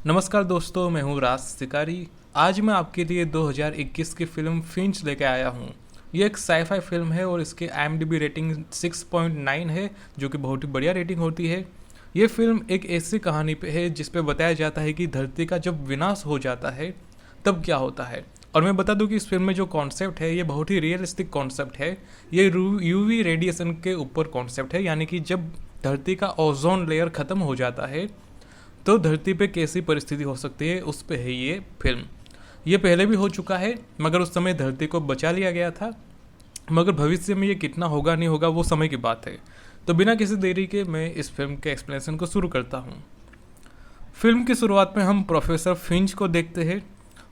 नमस्कार दोस्तों, मैं हूँ राज शिकारी। आज मैं आपके लिए 2021 की फिल्म फिंच लेके आया हूँ। ये एक साईफाई फिल्म है और इसकी IMDb रेटिंग 6.9 है, जो कि बहुत ही बढ़िया रेटिंग होती है। ये फिल्म एक ऐसी कहानी पे है जिस पे बताया जाता है कि धरती का जब विनाश हो जाता है तब क्या होता है। और मैं बता दूं कि इस फिल्म में जो कॉन्सेप्ट है ये बहुत ही रियलिस्टिक कॉन्सेप्ट है। ये यूवी रेडिएशन के ऊपर कॉन्सेप्ट है, यानी कि जब धरती का ओजोन लेयर ख़त्म हो जाता है तो धरती पे कैसी परिस्थिति हो सकती है, उस पे है ये फिल्म। ये पहले भी हो चुका है, मगर उस समय धरती को बचा लिया गया था। मगर भविष्य में ये कितना होगा नहीं होगा वो समय की बात है। तो बिना किसी देरी के मैं इस फिल्म के एक्सप्लेनेशन को शुरू करता हूँ। फिल्म की शुरुआत में हम प्रोफेसर फिंच को देखते हैं।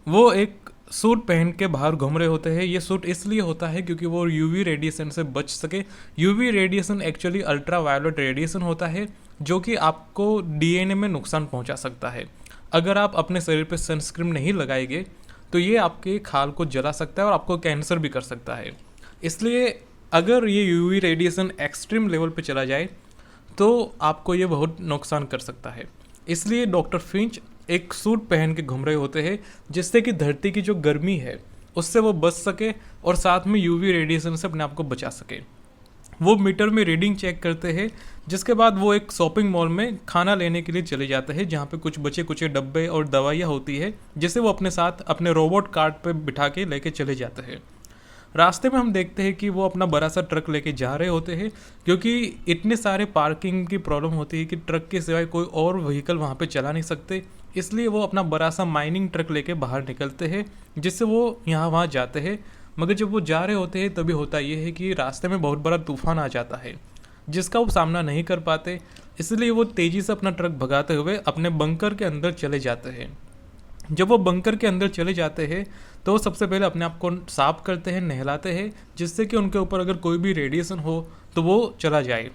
वो एक सूट पहन के बाहर घूम रहे होते हैं। ये सूट इसलिए होता है क्योंकि वो यूवी रेडिएशन से बच सके। UV radiation actually ultraviolet radiation होता है जो कि आपको डीएनए में नुकसान पहुंचा सकता है। अगर आप अपने शरीर पर सनस्क्रीन नहीं लगाएंगे तो ये आपके खाल को जला सकता है और आपको कैंसर भी कर सकता है। इसलिए अगर ये यूवी रेडिएशन एक्सट्रीम लेवल पे चला जाए तो आपको ये बहुत नुकसान कर सकता है। इसलिए डॉक्टर फिंच एक सूट पहन के घूम रहे होते हैं जिससे कि धरती की जो गर्मी है उससे वो बच सके और साथ में यूवी रेडिएशन से अपने आप को बचा सके। वो मीटर में रीडिंग चेक करते हैं, जिसके बाद वो एक शॉपिंग मॉल में खाना लेने के लिए चले जाते हैं जहाँ पे कुछ बचे कुचे डब्बे और दवाइयाँ होती है जिसे वो अपने साथ अपने रोबोट कार्ट पे बिठा के लेके चले जाते हैं। रास्ते में हम देखते हैं कि वो अपना बड़ा सा ट्रक लेके जा रहे होते हैं क्योंकि इतने सारे पार्किंग की प्रॉब्लम होती है कि ट्रक के सिवाय कोई और व्हीकल वहाँ पे चला नहीं सकते। इसलिए वो अपना बड़ा सा माइनिंग ट्रक लेके बाहर निकलते हैं जिससे वो यहाँ वहाँ जाते हैं। मगर जब वो जा रहे होते हैं तभी होता ये है कि रास्ते में बहुत बड़ा तूफान आ जाता है जिसका वो सामना नहीं कर पाते। इसलिए वो तेज़ी से अपना ट्रक भगाते हुए अपने बंकर के अंदर चले जाते हैं। जब वो बंकर के अंदर चले जाते हैं तो वो सबसे पहले अपने आप को साफ करते हैं, नहलाते हैं, जिससे कि उनके ऊपर अगर कोई भी रेडिएशन हो तो वो चला जाए।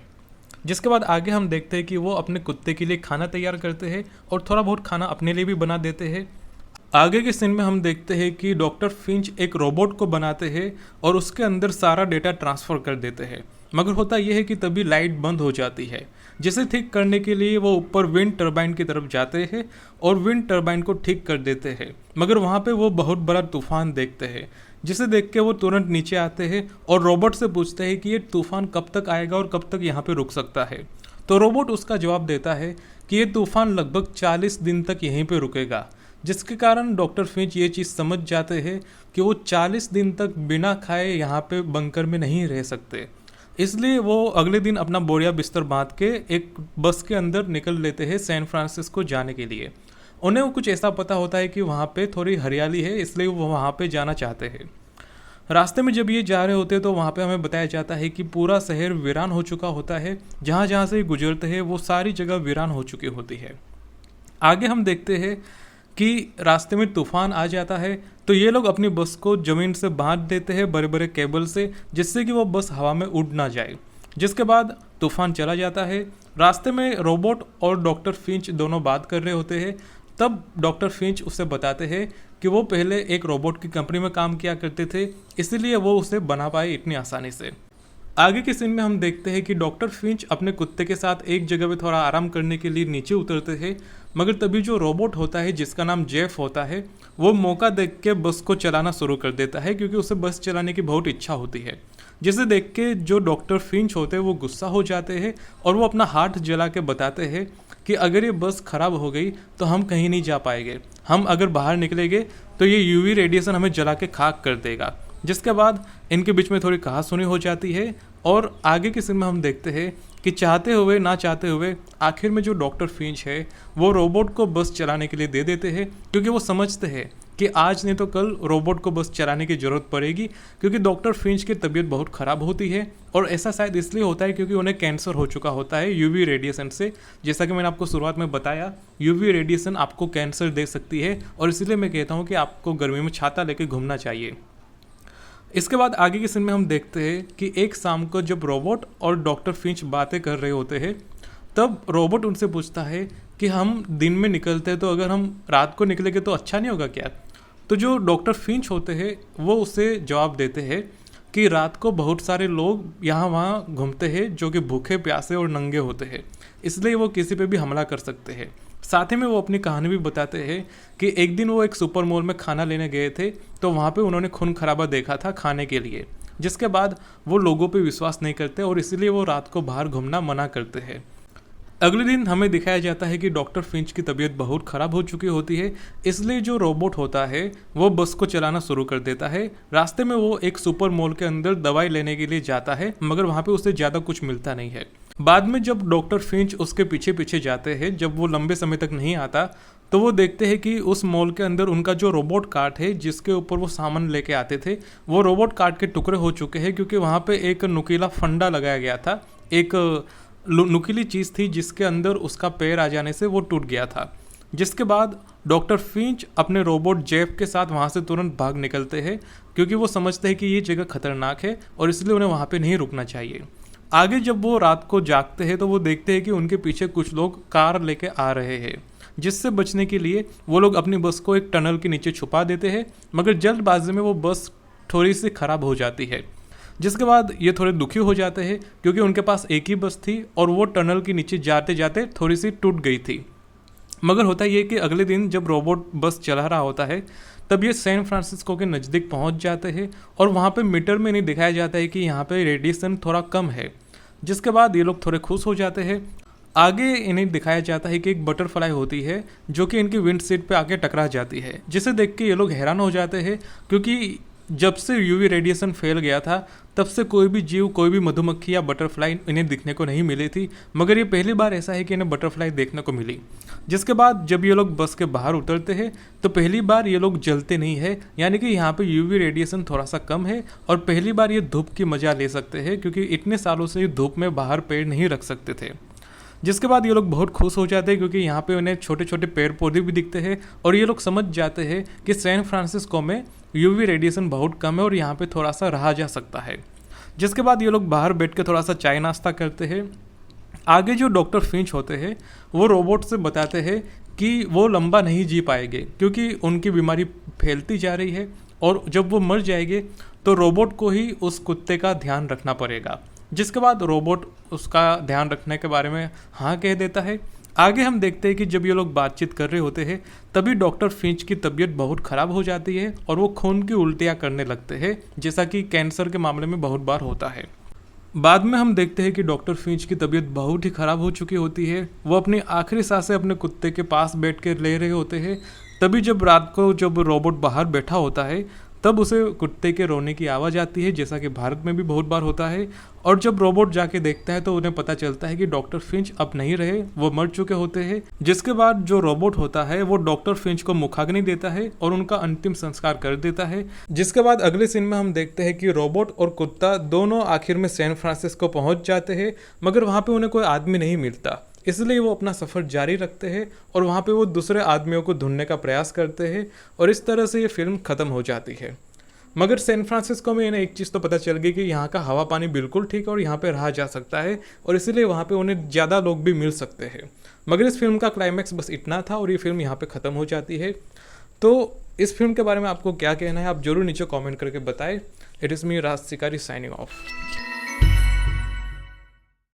जिसके बाद आगे हम देखते हैं कि वो अपने कुत्ते के लिए खाना तैयार करते हैं और थोड़ा बहुत खाना अपने लिए भी बना देते हैं। आगे के सीन में हम देखते हैं कि डॉक्टर फिंच एक रोबोट को बनाते हैं और उसके अंदर सारा डेटा ट्रांसफ़र कर देते हैं। मगर होता यह है कि तभी लाइट बंद हो जाती है, जिसे ठीक करने के लिए वो ऊपर विंड टर्बाइन की तरफ जाते हैं और विंड टर्बाइन को ठीक कर देते हैं। मगर वहाँ पे वो बहुत बड़ा तूफान देखते हैं, जिसे देख के वो तुरंत नीचे आते हैं और रोबोट से पूछते हैं कि ये तूफान कब तक आएगा और कब तक यहाँ पे रुक सकता है। तो रोबोट उसका जवाब देता है कि ये तूफान लगभग 40 दिन तक यहीं पे रुकेगा। जिसके कारण डॉक्टर फिंच ये चीज़ समझ जाते हैं कि वो 40 दिन तक बिना खाए यहाँ पे बंकर में नहीं रह सकते। इसलिए वो अगले दिन अपना बोरिया बिस्तर बांध के एक बस के अंदर निकल लेते हैं सैन फ्रांसिस्को जाने के लिए। उन्हें वो कुछ ऐसा पता होता है कि वहाँ पे थोड़ी हरियाली है, इसलिए वो वहाँ पे जाना चाहते हैं। रास्ते में जब ये जा रहे होते हैं तो वहाँ पे हमें बताया जाता है कि पूरा शहर वीरान हो चुका होता है। जहाँ जहाँ से गुजरते हैं वो सारी जगह वीरान हो चुकी होती है। आगे हम देखते हैं कि रास्ते में तूफान आ जाता है तो ये लोग अपनी बस को ज़मीन से बांध देते हैं बड़े बड़े केबल से, जिससे कि वो बस हवा में उड़ ना जाए। जिसके बाद तूफान चला जाता है। रास्ते में रोबोट और डॉक्टर फिंच दोनों बात कर रहे होते हैं। तब डॉक्टर फिंच उसे बताते हैं कि वो पहले एक रोबोट की कंपनी में काम किया करते थे, इसीलिए वो उसे बना पाए इतनी आसानी से। आगे के सीन में हम देखते हैं कि डॉक्टर फिंच अपने कुत्ते के साथ एक जगह पे थोड़ा आराम करने के लिए नीचे उतरते हैं। मगर तभी जो रोबोट होता है जिसका नाम जेफ होता है वो मौका देख के बस को चलाना शुरू कर देता है, क्योंकि उसे बस चलाने की बहुत इच्छा होती है। जिसे देख के जो डॉक्टर फिंच होते हैं वो गुस्सा हो जाते हैं और वो अपना हाथ जला के बताते हैं कि अगर ये बस ख़राब हो गई तो हम कहीं नहीं जा पाएंगे। हम अगर बाहर निकलेंगे तो ये यूवी रेडिएशन हमें जला के खाक कर देगा। जिसके बाद इनके बीच में थोड़ी कहासुनी हो जाती है और आगे के सीन में हम देखते हैं कि चाहते हुए ना चाहते हुए आखिर में जो डॉक्टर फिंच है वो रोबोट को बस चलाने के लिए दे देते हैं, क्योंकि वो समझते हैं कि आज नहीं तो कल रोबोट को बस चलाने की ज़रूरत पड़ेगी, क्योंकि डॉक्टर फिंच की तबीयत बहुत ख़राब होती है। और ऐसा शायद इसलिए होता है क्योंकि उन्हें कैंसर हो चुका होता है यूवी रेडिएशन से। जैसा कि मैंने आपको शुरुआत में बताया, यूवी रेडिएशन आपको कैंसर दे सकती है और इसलिए मैं कहता हूँ कि आपको गर्मी में छाता लेके घूमना चाहिए। इसके बाद आगे के सीन में हम देखते हैं कि एक शाम को जब रोबोट और डॉक्टर फिंच बातें कर रहे होते हैं तब रोबोट उनसे पूछता है कि हम दिन में निकलते हैं तो अगर हम रात को निकलेंगे तो अच्छा नहीं होगा क्या। तो जो डॉक्टर फिंच होते हैं वो उससे जवाब देते हैं कि रात को बहुत सारे लोग यहाँ वहाँ घूमते हैं जो कि भूखे प्यासे और नंगे होते हैं, इसलिए वो किसी पे भी हमला कर सकते हैं। साथ ही में वो अपनी कहानी भी बताते हैं कि एक दिन वो एक सुपर मॉल में खाना लेने गए थे, तो वहाँ पे उन्होंने खून खराबा देखा था खाने के लिए, जिसके बाद वो लोगों पे विश्वास नहीं करते और इसलिए वो रात को बाहर घूमना मना करते हैं। अगले दिन हमें दिखाया जाता है कि डॉक्टर फिंच की तबीयत बहुत ख़राब हो चुकी होती है, इसलिए जो रोबोट होता है वो बस को चलाना शुरू कर देता है। रास्ते में वो एक सुपर मॉल के अंदर दवाई लेने के लिए जाता है, मगर वहाँ पे उसे ज़्यादा कुछ मिलता नहीं है। बाद में जब डॉक्टर फिंच उसके पीछे पीछे जाते हैं, जब वो लंबे समय तक नहीं आता, तो वो देखते हैं कि उस मॉल के अंदर उनका जो रोबोट कार्ट है जिसके ऊपर वो सामान लेके आते थे, वो रोबोट कार्ट के टुकड़े हो चुके हैं, क्योंकि वहाँ पे एक नुकीला फंडा लगाया गया था, एक नुकीली चीज़ थी जिसके अंदर उसका पैर आ जाने से वो टूट गया था। जिसके बाद डॉक्टर फिंच अपने रोबोट जेफ के साथ वहाँ से तुरंत भाग निकलते हैं, क्योंकि वो समझते हैं कि ये जगह खतरनाक है और इसलिए उन्हें वहाँ पे नहीं रुकना चाहिए। आगे जब वो रात को जागते हैं तो वो देखते हैं कि उनके पीछे कुछ लोग कार लेके आ रहे हैं, जिससे बचने के लिए वो लोग अपनी बस को एक टनल के नीचे छुपा देते हैं, मगर जल्दबाजी में वो बस थोड़ी सी ख़राब हो जाती है। जिसके बाद ये थोड़े दुखी हो जाते हैं, क्योंकि उनके पास एक ही बस थी और वो टनल के नीचे जाते जाते थोड़ी सी टूट गई थी। मगर होता ये कि अगले दिन जब रोबोट बस चला रहा होता है, तब ये सैन फ्रांसिस्को के नज़दीक पहुंच जाते हैं और वहाँ पे मीटर में नहीं दिखाया जाता है कि यहाँ पे रेडिएशन थोड़ा कम है। जिसके बाद ये लोग थोड़े खुश हो जाते हैं। आगे इन्हें दिखाया जाता है कि एक बटरफ्लाई होती है जो कि इनकी विंड सीट पे आके टकरा जाती है, जिसे देख के ये लोग हैरान हो जाते हैं, क्योंकि जब से यूवी रेडिएशन फैल गया था तब से कोई भी जीव, कोई भी मधुमक्खी या बटरफ्लाई इन्हें दिखने को नहीं मिली थी, मगर ये पहली बार ऐसा है कि इन्हें बटरफ्लाई देखने को मिली। जिसके बाद जब ये लोग बस के बाहर उतरते हैं तो पहली बार ये लोग जलते नहीं है, यानी कि यहाँ पे यूवी रेडिएशन थोड़ा सा कम है और पहली बार ये धूप की मजा ले सकते हैं, क्योंकि इतने सालों से ये धूप में बाहर पैर नहीं रख सकते थे। जिसके बाद ये लोग बहुत खुश हो जाते हैं, क्योंकि यहाँ पे उन्हें छोटे छोटे पेड़ पौधे भी दिखते हैं और ये लोग समझ जाते हैं कि सैन फ्रांसिस्को में यूवी रेडिएशन बहुत कम है और यहाँ पे थोड़ा सा रहा जा सकता है। जिसके बाद ये लोग बाहर बैठ के थोड़ा सा चाय नाश्ता करते हैं। आगे जो डॉक्टर फिंच होते हैं वो रोबोट से बताते हैं कि वो लंबा नहीं जी पाएंगे, क्योंकि उनकी बीमारी फैलती जा रही है और जब वो मर जाएंगे तो रोबोट को ही उस कुत्ते का ध्यान रखना पड़ेगा। जिसके बाद रोबोट उसका ध्यान रखने के बारे में हाँ कह देता है। आगे हम देखते हैं कि जब ये लोग बातचीत कर रहे होते हैं तभी डॉक्टर फिंच की तबीयत बहुत ख़राब हो जाती है और वो खून की उल्टियाँ करने लगते हैं, जैसा कि कैंसर के मामले में बहुत बार होता है। बाद में हम देखते हैं कि डॉक्टर फिंच की तबीयत बहुत ही ख़राब हो चुकी होती है। वो अपनी आखिरी सांसें अपने कुत्ते के पास बैठ कर ले रहे होते हैं। तभी जब रात को जब रोबोट बाहर बैठा होता है तब उसे कुत्ते के रोने की आवाज़ आती है, जैसा कि भारत में भी बहुत बार होता है। और जब रोबोट जाके देखता है तो उन्हें पता चलता है कि डॉक्टर फिंच अब नहीं रहे, वो मर चुके होते हैं। जिसके बाद जो रोबोट होता है वो डॉक्टर फिंच को मुखाग्नि देता है और उनका अंतिम संस्कार कर देता है। जिसके बाद अगले सीन में हम देखते हैं कि रोबोट और कुत्ता दोनों आखिर में सैन फ्रांसिस्को पहुंच जाते हैं, मगर वहाँ पे उन्हें कोई आदमी नहीं मिलता, इसलिए वो अपना सफ़र जारी रखते हैं और वहाँ पे वो दूसरे आदमियों को ढूंढने का प्रयास करते हैं और इस तरह से ये फिल्म ख़त्म हो जाती है। मगर सैन फ्रांसिस्को में इन्हें एक चीज़ तो पता चल गई कि यहाँ का हवा पानी बिल्कुल ठीक है और यहाँ पे रहा जा सकता है और इसीलिए वहाँ पे उन्हें ज़्यादा लोग भी मिल सकते हैं। मगर इस फिल्म का क्लाइमैक्स बस इतना था और ये फिल्म यहाँ पे ख़त्म हो जाती है। तो इस फिल्म के बारे में आपको क्या कहना है, आप जरूर नीचे कॉमेंट करके बताएं। इट इज़ मी राज शिकारी साइनिंग ऑफ।